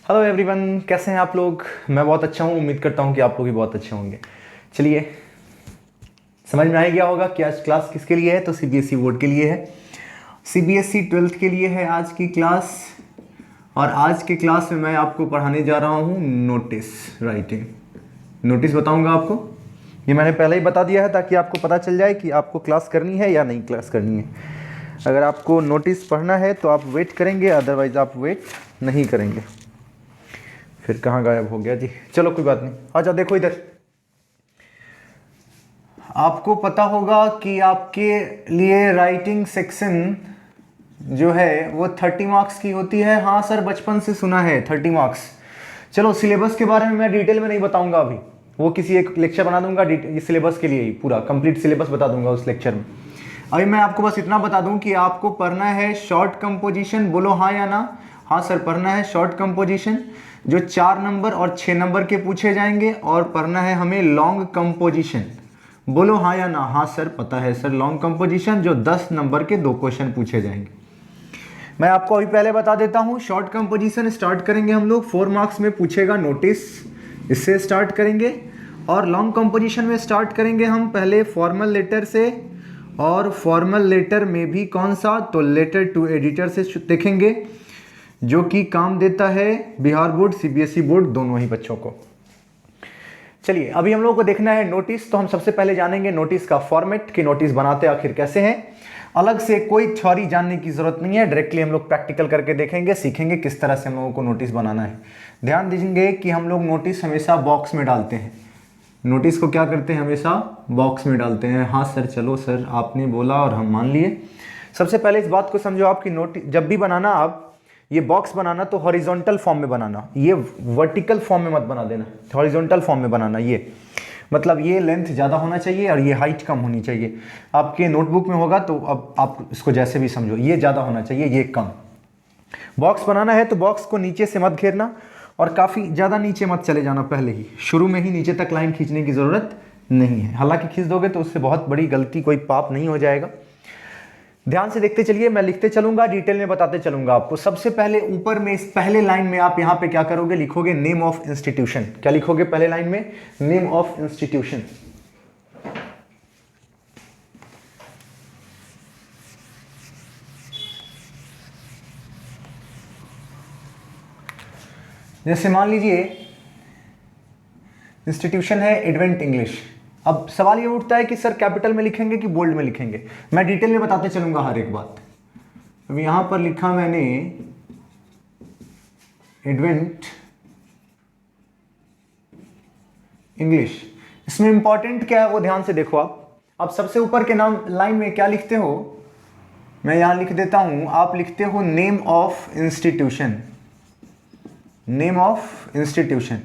Hello everyone, कैसे हैं आप लोग। मैं बहुत अच्छा हूँ, उम्मीद करता हूँ कि आप लोग भी बहुत अच्छे होंगे। चलिए, समझ में आ गया होगा कि आज क्लास किसके लिए है। तो सीबीएसई बोर्ड के लिए है, सीबीएसई 12th के लिए है आज की क्लास। और आज के क्लास में मैं आपको पढ़ाने जा रहा हूँ नोटिस राइटिंग। नोटिस बताऊँगा आपको, ये मैंने पहले ही बता दिया है ताकि आपको पता चल जाए कि आपको क्लास करनी है या नहीं क्लास करनी है। अगर आपको नोटिस पढ़ना है तो आप वेट करेंगे, अदरवाइज़ आप वेट नहीं करेंगे। फिर कहाँ गायब हो गया जी। चलो कोई बात नहीं, अच्छा देखो इधर। आपको पता होगा कि आपके लिए राइटिंग सेक्शन जो है वो 30 मार्क्स की होती है। हाँ सर, बचपन से सुना है 30 मार्क्स। चलो, सिलेबस के बारे में मैं डिटेल में नहीं बताऊंगा अभी, वो किसी एक लेक्चर बना दूंगा ये सिलेबस के लिए ही, पूरा कंप्लीट सिलेबस बता दूंगा उस लेक्चर में। अभी मैं आपको बस इतना बता दूं कि आपको पढ़ना है शॉर्ट कंपोजिशन। बोलो हाँ या ना। हाँ सर, पढ़ना है शॉर्ट कंपोजिशन जो 4 नंबर और 6 नंबर के पूछे जाएंगे, और पढ़ना है हमें लॉन्ग कंपोजिशन। बोलो हाँ या ना। हाँ सर, पता है सर, लॉन्ग कंपोजिशन जो 10 नंबर के 2 क्वेश्चन पूछे जाएंगे। मैं आपको अभी पहले बता देता हूँ, शॉर्ट कंपोजिशन स्टार्ट करेंगे हम लोग, 4 मार्क्स में पूछेगा नोटिस, इससे स्टार्ट करेंगे। और लॉन्ग कंपोजिशन में स्टार्ट करेंगे हम पहले फॉर्मल लेटर से, और फॉर्मल लेटर में भी कौन सा, तो लेटर टू एडिटर से देखेंगे, जो कि काम देता है बिहार बोर्ड सीबीएसई बोर्ड दोनों ही बच्चों को। चलिए, अभी हम लोगों को देखना है नोटिस। तो हम सबसे पहले जानेंगे नोटिस का फॉर्मेट, कि नोटिस बनाते आखिर कैसे हैं। अलग से कोई थ्योरी जानने की जरूरत नहीं है, डायरेक्टली हम लोग प्रैक्टिकल करके देखेंगे, सीखेंगे किस तरह से हम लोगों को नोटिस बनाना है। ध्यान दीजिए कि हम लोग नोटिस हमेशा बॉक्स में डालते हैं। नोटिस को क्या करते हैं, हमेशा बॉक्स में डालते हैं। हाँ सर, चलो सर, आपने बोला और हम मान लिए। सबसे पहले इस बात को समझो, आपकी नोटिस जब भी बनाना, आप ये बॉक्स बनाना तो हॉरिजॉन्टल फॉर्म में बनाना, ये वर्टिकल फॉर्म में मत बना देना, हॉरिजॉन्टल फॉर्म में बनाना। ये मतलब ये लेंथ ज़्यादा होना चाहिए और ये हाइट कम होनी चाहिए। आपके नोटबुक में होगा तो अब आप इसको जैसे भी समझो, ये ज़्यादा होना चाहिए, ये कम। बॉक्स बनाना है तो बॉक्स को नीचे से मत घेरना, और काफ़ी ज़्यादा नीचे मत चले जाना। पहले ही शुरू में ही नीचे तक लाइन खींचने की ज़रूरत नहीं है। हालांकि खींच दोगे तो उससे बहुत बड़ी गलती, कोई पाप नहीं हो जाएगा। ध्यान से देखते चलिए, मैं लिखते चलूंगा, डिटेल में बताते चलूंगा आपको। सबसे पहले ऊपर में, इस पहले लाइन में आप यहाँ पे क्या करोगे, लिखोगे नेम ऑफ इंस्टीट्यूशन। क्या लिखोगे पहले लाइन में, नेम ऑफ इंस्टीट्यूशन। जैसे मान लीजिए इंस्टीट्यूशन है एडवेंट इंग्लिश। अब सवाल ये उठता है कि सर कैपिटल में लिखेंगे कि बोल्ड में लिखेंगे। मैं डिटेल में बताते चलूंगा हर एक बात। अब यहां पर लिखा मैंने एडवेंट इंग्लिश। इसमें इंपॉर्टेंट क्या है वो ध्यान से देखो आप। अब सबसे ऊपर के नाम लाइन में क्या लिखते हो, मैं यहां लिख देता हूं, आप लिखते हो name of institution. Name of institution.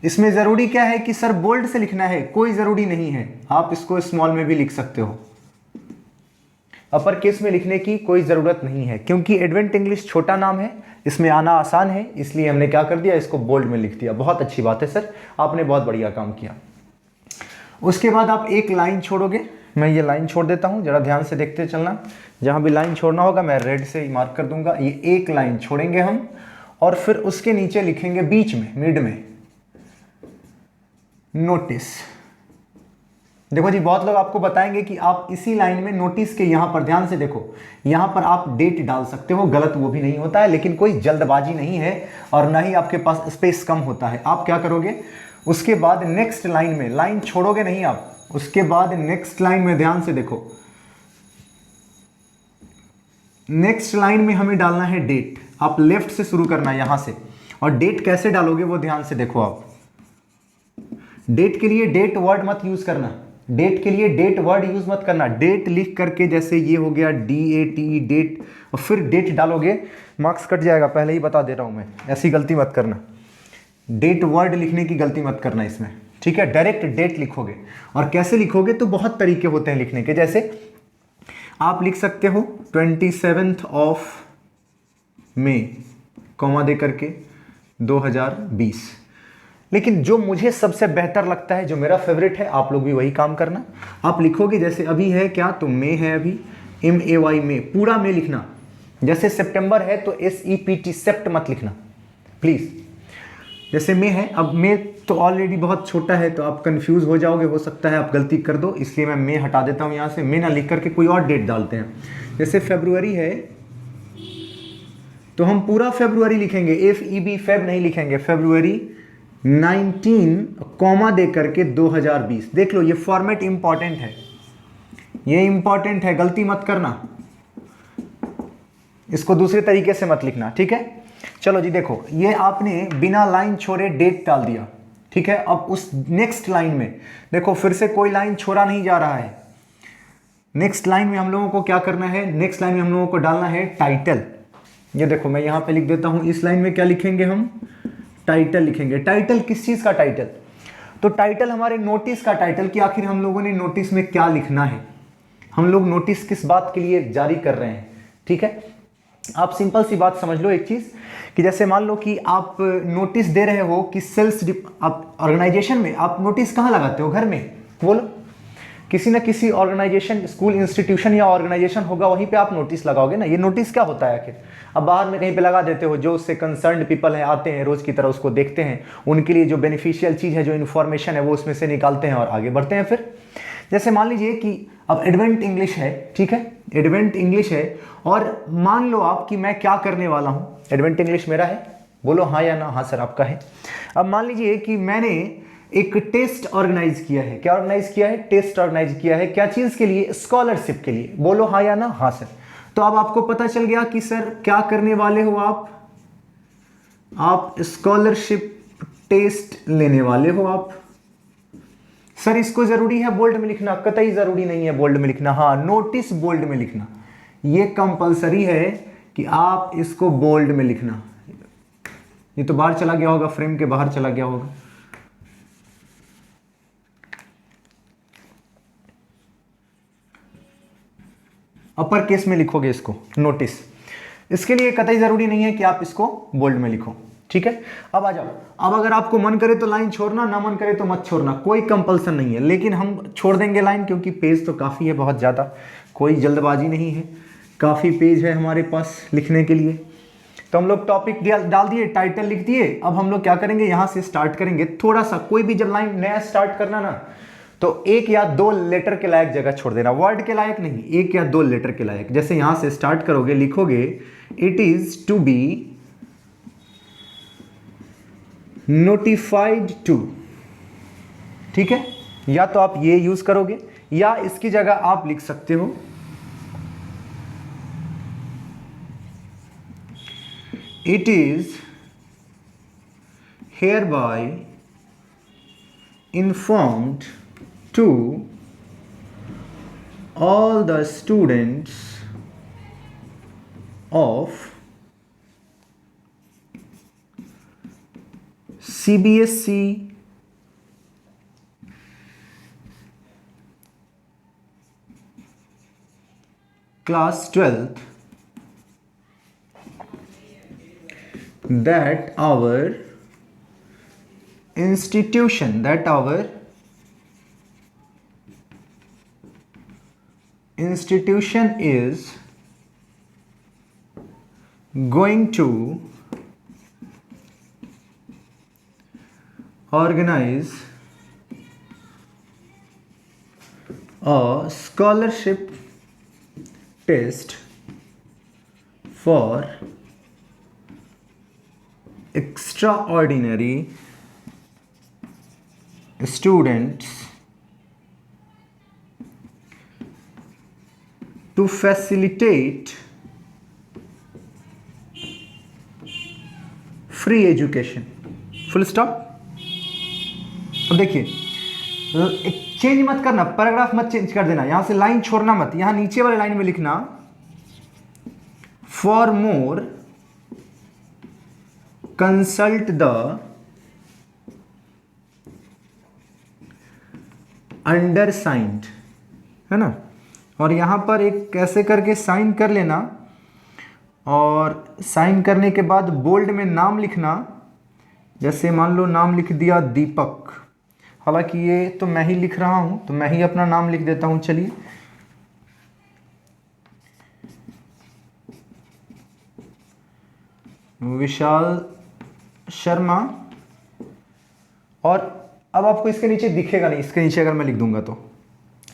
इसमें जरूरी क्या है कि सर बोल्ड से लिखना है, कोई जरूरी नहीं है, आप इसको स्मॉल में भी लिख सकते हो। अपर केस में लिखने की कोई जरूरत नहीं है, क्योंकि एडवेंट इंग्लिश छोटा नाम है, इसमें आना आसान है, इसलिए हमने क्या कर दिया, इसको बोल्ड में लिख दिया। बहुत अच्छी बात है सर, आपने बहुत बढ़िया काम किया। उसके बाद आप एक लाइन छोड़ोगे, मैं ये लाइन छोड़ देता हूं, जरा ध्यान से देखते चलना। जहां भी लाइन छोड़ना होगा मैं रेड से मार्क कर दूंगा। ये एक लाइन छोड़ेंगे हम, और फिर उसके नीचे लिखेंगे बीच में, मिड में, नोटिस। देखो जी, बहुत लोग आपको बताएंगे कि आप इसी लाइन में नोटिस के यहां पर, ध्यान से देखो, यहां पर आप डेट डाल सकते हो, गलत वो भी नहीं होता है, लेकिन कोई जल्दबाजी नहीं है और ना ही आपके पास स्पेस कम होता है। आप क्या करोगे, उसके बाद नेक्स्ट लाइन में, लाइन छोड़ोगे नहीं आप, उसके बाद नेक्स्ट लाइन में ध्यान से देखो, नेक्स्ट लाइन में हमें डालना है डेट। आप लेफ्ट से शुरू करना है यहां से, और डेट कैसे डालोगे वो ध्यान से देखो आप। डेट के लिए डेट वर्ड मत यूज करना, डेट के लिए डेट वर्ड यूज मत करना। डेट लिख करके, जैसे ये हो गया DATE डेट, और फिर डेट डालोगे, मार्क्स कट जाएगा, पहले ही बता दे रहा हूं मैं, ऐसी गलती मत करना। डेट वर्ड लिखने की गलती मत करना इसमें, ठीक है। डायरेक्ट डेट लिखोगे। और कैसे लिखोगे, तो बहुत तरीके होते हैं लिखने के। जैसे आप लिख सकते हो 27 मई, कॉमा दे करके 2020। लेकिन जो मुझे सबसे बेहतर लगता है, जो मेरा फेवरेट है, आप लोग भी वही काम करना। आप लिखोगे, जैसे अभी है क्या, तो मई है अभी, MAY में, पूरा में लिखना। जैसे सितंबर है तो SEPT, सेप्ट मत लिखना प्लीज। जैसे मे है, अब मे तो ऑलरेडी बहुत छोटा है तो आप कंफ्यूज हो जाओगे, हो सकता है आप गलती कर दो, इसलिए मैं मे हटा देता हूँ यहाँ से। मे ना लिख करके कोई और डेट डालते हैं। जैसे फरवरी है तो हम पूरा फरवरी लिखेंगे, FEB फेब नहीं लिखेंगे, फरवरी 19 कॉमा दे करके 2020। देख लो ये फॉर्मेट इंपॉर्टेंट है, ये इंपॉर्टेंट है, गलती मत करना, इसको दूसरे तरीके से मत लिखना, ठीक है। चलो जी देखो, ये आपने बिना लाइन छोड़े डेट डाल दिया, ठीक है। अब उस नेक्स्ट लाइन में देखो फिर से कोई लाइन छोड़ा नहीं जा रहा है। नेक्स्ट लाइन में हम लोगों को क्या करना है, नेक्स्ट लाइन में हम लोगों को डालना है टाइटल। ये देखो मैं यहां पे लिख देता हूं, इस लाइन में क्या लिखेंगे हम, टाइटल लिखेंगे। टाइटल किस चीज का टाइटल, तो टाइटल हमारे नोटिस का टाइटल, कि आखिर हम लोगों ने नोटिस में क्या लिखना है, हम लोग नोटिस किस बात के लिए जारी कर रहे हैं, ठीक है। आप सिंपल सी बात समझ लो एक चीज, कि जैसे मान लो कि आप नोटिस दे रहे हो कि सेल्स, आप ऑर्गेनाइजेशन में आप नोटिस कहाँ लगाते हो, घर में, बोलो, किसी ना किसी ऑर्गेनाइजेशन, स्कूल, इंस्टीट्यूशन या ऑर्गेनाइजेशन होगा, वहीं पे आप नोटिस लगाओगे ना। ये नोटिस क्या होता है आखिर, अब बाहर में कहीं पे लगा देते हो, जो उससे कंसर्न्ड पीपल हैं आते हैं रोज की तरह उसको देखते हैं, उनके लिए जो बेनिफिशियल चीज़ है, जो इन्फॉर्मेशन है, वो उसमें से निकालते हैं और आगे बढ़ते हैं। फिर जैसे मान लीजिए कि अब एडवेंट इंग्लिश है, ठीक है, एडवेंट इंग्लिश है, और मान लो आप कि मैं क्या करने वाला हूँ, एडवेंट इंग्लिश मेरा है, बोलो हाँ या ना, हाँ सर आपका है। अब मान लीजिए कि मैंने एक टेस्ट ऑर्गेनाइज किया है, क्या ऑर्गेनाइज किया है, टेस्ट ऑर्गेनाइज किया है, क्या चीज के लिए, स्कॉलरशिप के लिए, बोलो हाँ या ना, हाँ सर। तो अब आपको पता चल गया कि सर क्या करने वाले हो आप स्कॉलरशिप टेस्ट लेने वाले हो आप। सर इसको जरूरी है बोल्ड में लिखना, कतई जरूरी नहीं है बोल्ड में लिखना, हाँ नोटिस बोल्ड में लिखना, ये कंपलसरी है कि आप इसको बोल्ड में लिखना। ये तो बाहर चला गया होगा, फ्रेम के बाहर चला गया होगा, अपर केस में लिखोगे इसको, नोटिस। इसके लिए कतई जरूरी नहीं है कि आप इसको बोल्ड में लिखो, ठीक है। अब आ जाओ, अब अगर आपको मन करे तो लाइन छोड़ना, ना मन करे तो मत छोड़ना, कोई कंपल्सन नहीं है, लेकिन हम छोड़ देंगे लाइन क्योंकि पेज तो काफ़ी है, बहुत ज़्यादा, कोई जल्दबाजी नहीं है, काफ़ी पेज है हमारे पास लिखने के लिए। तो हम लोग टॉपिक डाल दिए, टाइटल लिख दिए। अब हम लोग क्या करेंगे, यहाँ से स्टार्ट करेंगे थोड़ा सा, कोई भी जब लाइन नया स्टार्ट करना ना, तो एक या दो लेटर के लायक जगह छोड़ देना, वर्ड के लायक नहीं, एक या दो लेटर के लायक। जैसे यहां से स्टार्ट करोगे, लिखोगे it is to be notified to, ठीक है। या तो आप ये यूज करोगे, या इसकी जगह आप लिख सकते हो it is hereby informed to all the students of CBSE class 12th that our institution is going to organize a scholarship test for extraordinary students to facilitate free education, full stop. अब देखिए, एक change मत करना, paragraph मत change कर देना, यहां से लाइन छोड़ना मत, यहां नीचे वाले लाइन में लिखना फॉर मोर कंसल्ट द अंडरसाइंड, है ना। और यहां पर एक कैसे करके साइन कर लेना, और साइन करने के बाद बोल्ड में नाम लिखना। जैसे मान लो नाम लिख दिया दीपक, हालांकि ये तो मैं ही लिख रहा हूं, तो मैं ही अपना नाम लिख देता हूं, चलिए विशाल शर्मा और अब आपको इसके नीचे दिखेगा नहीं, इसके नीचे अगर मैं लिख दूंगा तो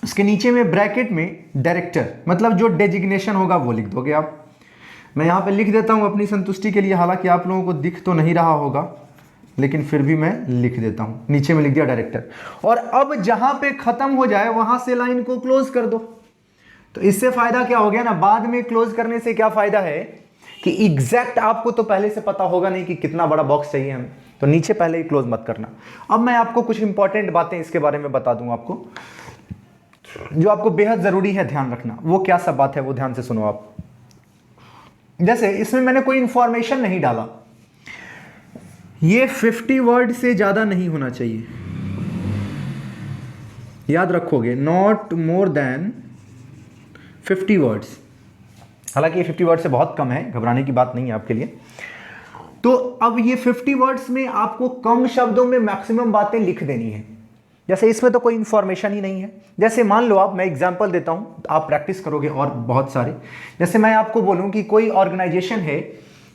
इसके नीचे में ब्रैकेट में डायरेक्टर, मतलब जो डेजिग्नेशन होगा वो लिख दोगे आप। मैं यहाँ पे लिख देता हूँ अपनी संतुष्टि के लिए, हालांकि आप लोगों को दिख तो नहीं रहा होगा, लेकिन फिर भी मैं लिख देता हूँ। नीचे में लिख दिया डायरेक्टर, और अब जहाँ पे खत्म हो जाए वहाँ से लाइन को क्लोज कर दो। तो इससे फायदा क्या हो गया ना, बाद में क्लोज करने से क्या फायदा है कि एग्जैक्ट आपको तो पहले से पता होगा नहीं कि कितना बड़ा बॉक्स चाहिए हमें, तो नीचे पहले ही क्लोज मत करना। अब मैं आपको कुछ इंपॉर्टेंट बातें इसके बारे में बता दूं आपको, जो आपको बेहद जरूरी है ध्यान रखना। वो क्या सब बात है वो ध्यान से सुनो आप। जैसे इसमें मैंने कोई इंफॉर्मेशन नहीं डाला, ये 50 वर्ड से ज्यादा नहीं होना चाहिए, याद रखोगे, नॉट मोर देन 50 वर्ड्स। हालांकि ये 50 वर्ड से बहुत कम है, घबराने की बात नहीं है आपके लिए। तो अब ये 50 वर्ड्स में आपको कम शब्दों में मैक्सिमम बातें लिख देनी है। जैसे इसमें तो कोई इंफॉर्मेशन ही नहीं है। जैसे मान लो आप, मैं एग्जांपल देता हूं, आप प्रैक्टिस करोगे और बहुत सारे। जैसे मैं आपको बोलूं कि कोई ऑर्गेनाइजेशन है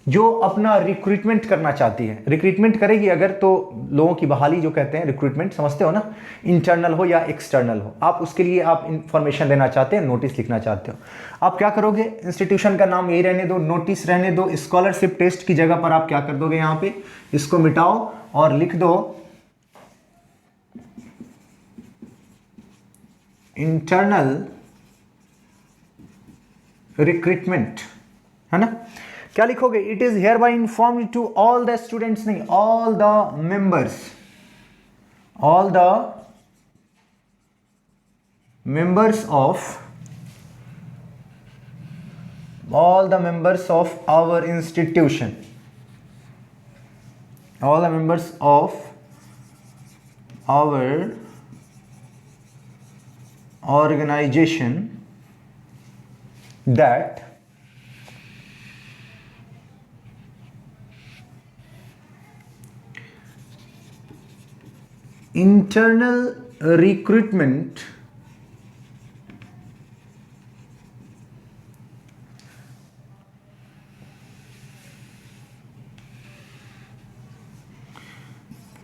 जो अपना रिक्रूटमेंट करना चाहती है, रिक्रूटमेंट करेगी अगर, तो लोगों की बहाली जो कहते हैं रिक्रूटमेंट, समझते हो ना, इंटरनल हो या एक्सटर्नल हो, आप उसके लिए आप इंफॉर्मेशन लेना चाहते हैं, नोटिस लिखना चाहते हो, आप क्या करोगे, इंस्टीट्यूशन का नाम यही रहने दो, नोटिस रहने दो, स्कॉलरशिप टेस्ट की जगह पर आप क्या कर दोगे, यहाँ पे इसको मिटाओ और लिख दो इंटरनल रिक्रूटमेंट, है ना। क्या लिखोगे, it is hereby informed to all the students, नहीं, all the members, all the members of, all the members of our institution, all the members of our organization that internal recruitment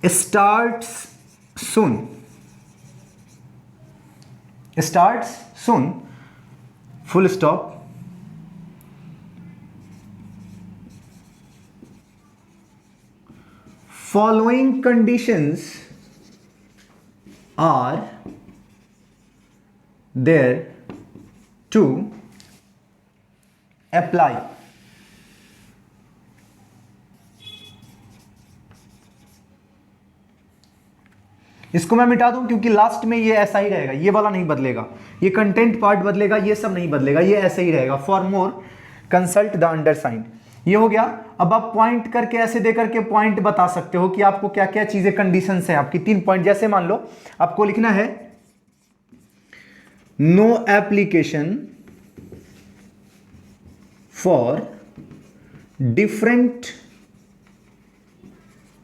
starts soon, starts soon, full stop, following conditions are there to apply. इसको मैं मिटा दूं क्योंकि last में ये ऐसा ही रहेगा, ये वाला नहीं बदलेगा, ये कंटेंट पार्ट बदलेगा, ये सब नहीं बदलेगा, ये ऐसे ही रहेगा। फॉर मोर कंसल्ट द अंडरसाइंड, ये हो गया। अब आप पॉइंट करके ऐसे दे करके पॉइंट बता सकते हो कि आपको क्या क्या चीजें, कंडीशंस हैं आपकी, 3 पॉइंट। जैसे मान लो आपको लिखना है no application for different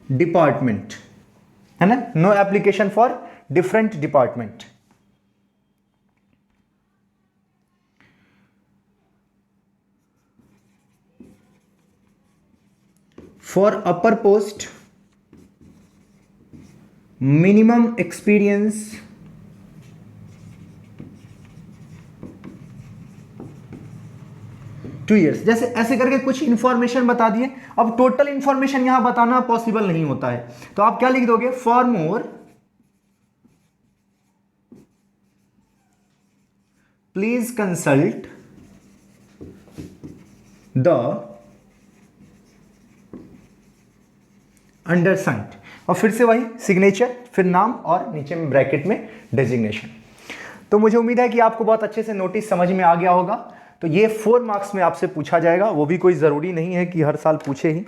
department, है ना, no application for different department. For upper post minimum experience 2 years। जैसे ऐसे करके कुछ इंफॉर्मेशन बता दिए। अब टोटल इंफॉर्मेशन यहां बताना पॉसिबल नहीं होता है, तो आप क्या लिख दोगे, for more please consult the undersigned, और फिर से वही सिग्नेचर, फिर नाम और नीचे में ब्रैकेट में डेजिग्नेशन। तो मुझे उम्मीद है कि आपको बहुत अच्छे से नोटिस समझ में आ गया होगा। तो ये 4 मार्क्स में आपसे पूछा जाएगा, वो भी कोई ज़रूरी नहीं है कि हर साल पूछे ही,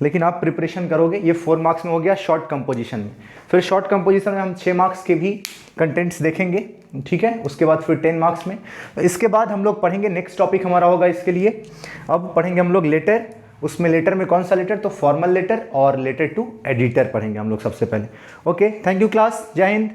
लेकिन आप प्रिपरेशन करोगे। ये 4 मार्क्स में हो गया शॉर्ट कंपोजिशन में। फिर शॉर्ट कंपोजिशन में हम 6 मार्क्स के भी कंटेंट्स देखेंगे, ठीक है। उसके बाद फिर 10 मार्क्स में। तो इसके बाद हम लोग पढ़ेंगे, नेक्स्ट टॉपिक हमारा होगा इसके लिए, अब पढ़ेंगे हम लोग लेटर। उसमें लेटर में कौन सा लेटर, तो फॉर्मल लेटर और लेटर टू एडिटर पढ़ेंगे हम लोग सबसे पहले। ओके, थैंक यू क्लास, जय हिंद।